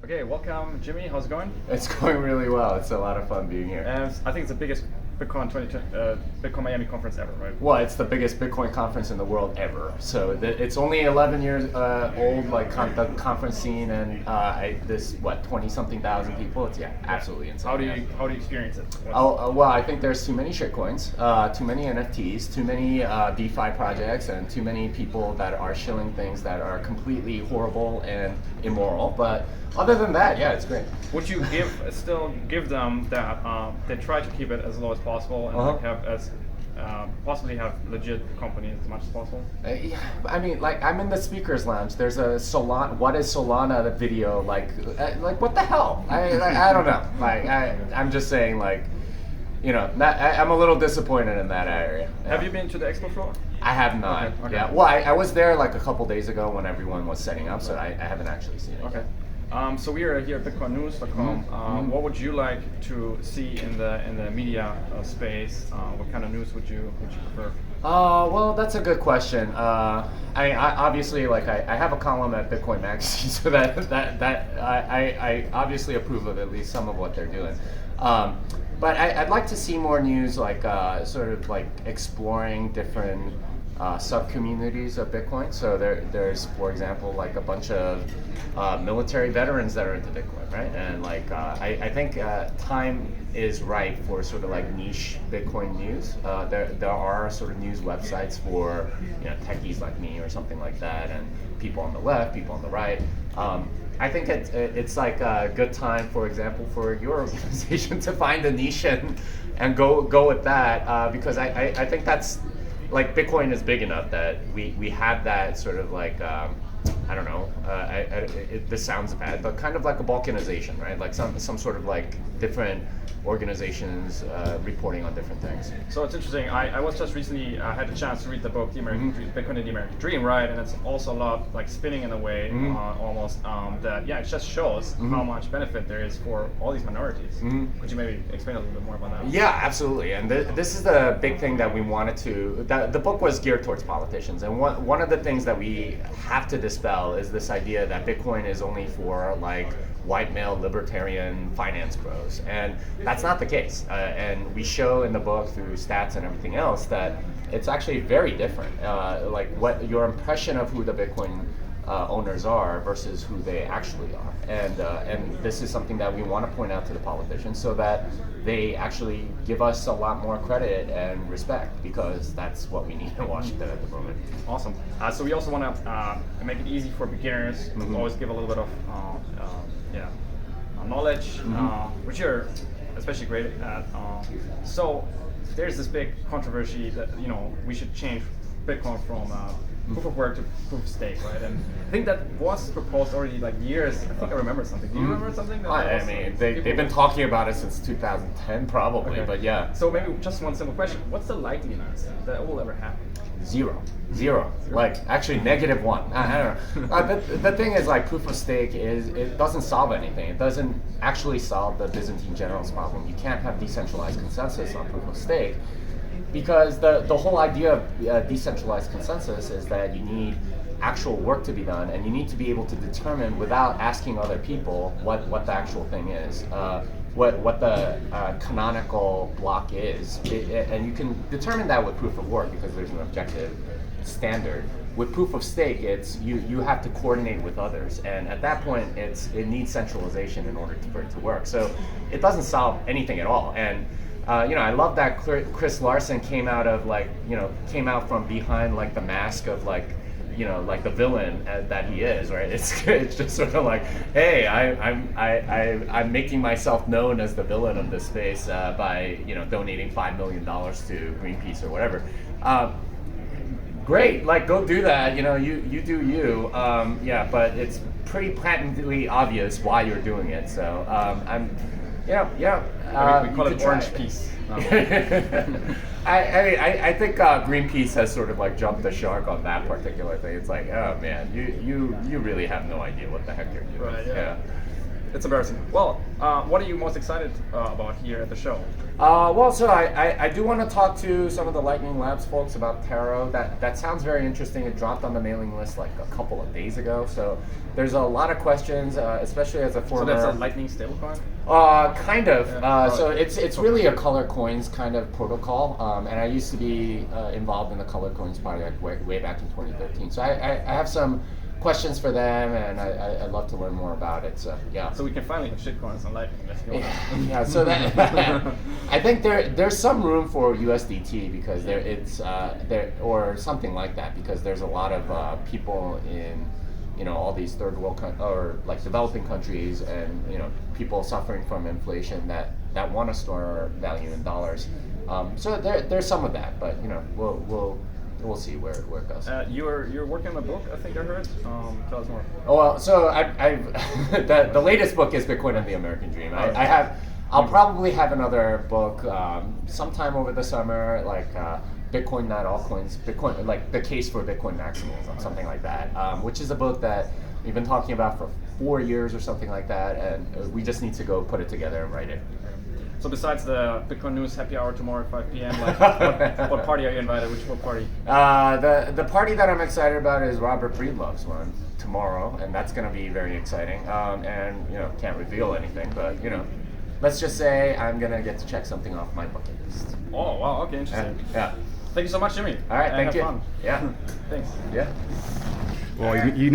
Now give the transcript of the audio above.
Okay, welcome, Jimmy. How's it going? It's going really well. It's a lot of fun being here. And I think it's the biggest Bitcoin Miami conference ever, right? Well, it's the biggest Bitcoin conference in the world ever. So it's only 11 years old, like the conference scene, and this 20-something thousand people. It's absolutely insane. How do you experience it? Well, I think there's too many shitcoins, too many NFTs, too many DeFi projects, and too many people that are shilling things that are completely horrible and immoral. But other than that, yeah, it's great. Would you still give them that they try to keep it as low as possible and like have as possibly have legit companies as much as possible? Yeah, I mean, like I'm in the speakers lounge. There's a Solana. What is Solana? The video, like what the hell? I don't know. Like I'm just saying, like, you know, I'm a little disappointed in that area. Yeah. Have you been to the expo floor? I have not. Okay. Yeah. Well, I was there like a couple days ago when everyone was setting up, so I haven't actually seen it. Okay. So we are here at Bitcoin2022. What would you like to see in the media space? What kind of news would you prefer? Well, that's a good question. I obviously, like, I have a column at Bitcoin Magazine, so that I obviously approve of at least some of what they're doing. But I'd like to see more news, like sort of like exploring different sub-communities of Bitcoin. So there's, for example, like a bunch of military veterans that are into Bitcoin, right? And like I think time is right for sort of like niche Bitcoin news. There are sort of news websites for, you know, techies like me or something like that, and people on the left, people on the right. I think it's like a good time, for example, for your organization to find a niche and go with that, because I think that's, like, Bitcoin is big enough that we have that sort of like, I don't know, this sounds bad, but kind of like a balkanization, right? Like some sort of like different organizations reporting on different things. So it's interesting. I was just recently had a chance to read the book, The American Dream, Bitcoin and the American Dream, right? And it's also a lot like spinning in a way, almost that it just shows how much benefit there is for all these minorities. Could you maybe explain a little bit more about that? Yeah, absolutely. And this is the big thing that we wanted to. The book was geared towards politicians, and one of the things that we have to dispel is this idea that Bitcoin is only for like white male libertarian finance bros, and that's not the case. And we show in the book through stats and everything else that it's actually very different. Like what your impression of who the Bitcoin owners are versus who they actually are, and this is something that we want to point out to the politicians so that they actually give us a lot more credit and respect, because that's what we need in Washington at the moment. Awesome. So we also want to make it easy for beginners. Always give a little bit of knowledge, which you're especially great at. So there's this big controversy that we should change Bitcoin from proof of work to proof of stake, right? And I think that was proposed already like years. I think I remember something. Do you remember something? I mean, they've been talking about it since 2010 probably, but yeah. So maybe just one simple question. What's the likeliness that it will ever happen? Zero. Like, actually -1. I don't know. The thing is, like, proof of stake it doesn't solve anything. It doesn't actually solve the Byzantine generals problem. You can't have decentralized consensus on proof of stake, because the whole idea of decentralized consensus is that you need actual work to be done, and you need to be able to determine without asking other people what the actual thing is, what the canonical block is, and you can determine that with proof of work because there's an objective standard. With proof of stake, it's you have to coordinate with others, and at that point, it needs centralization in order for it to work. So it doesn't solve anything at all. And I love that Chris Larson came out from behind like the mask of like the villain that he is, right? It's just sort of like, hey, I'm making myself known as the villain of this space by donating $5 million to Greenpeace or whatever. Great, like, go do that. You do you. But it's pretty patently obvious why you're doing it. So we call it orange peace. I think Greenpeace has sort of like jumped the shark on that particular thing. It's like, oh man, you really have no idea what the heck you're doing. Right, yeah. It's embarrassing. Well, what are you most excited about here at the show? Well, so I do want to talk to some of the Lightning Labs folks about Taro. That sounds very interesting. It dropped on the mailing list like a couple of days ago. So there's a lot of questions, especially as a former. So that's a Lightning stablecoin? Kind of. Yeah. So it's really a Color Coins kind of protocol. And I used to be involved in the Color Coins project way back in 2013. So I have some questions for them, and I'd love to learn more about it. So yeah. So we can finally have shitcoins on Lightning. Let's go. Yeah. So that I think there's some room for USDT because there or something like that, because there's a lot of people in all these third world or like developing countries, and people suffering from inflation that want to store value in dollars. So there's some of that, but we'll see where it goes. You're working on a book, I think I heard. Tell us more. Oh well, so the latest book is Bitcoin and the American Dream. I'll probably have another book sometime over the summer, like Bitcoin Not Altcoins, Bitcoin, like the case for Bitcoin maximalism, something like that, which is a book that we've been talking about for 4 years or something like that, and we just need to go put it together and write it. So besides the Bitcoin News happy hour tomorrow at 5 p.m., like what party are you invited? What party? The party that I'm excited about is Robert Breedlove's one tomorrow, and that's going to be very exciting. And can't reveal anything, but let's just say I'm going to get to check something off my bucket list. Oh wow, okay, interesting. Yeah. Thank you so much, Jimmy. All right, thank you. Fun. Yeah. Thanks. Yeah. Well, you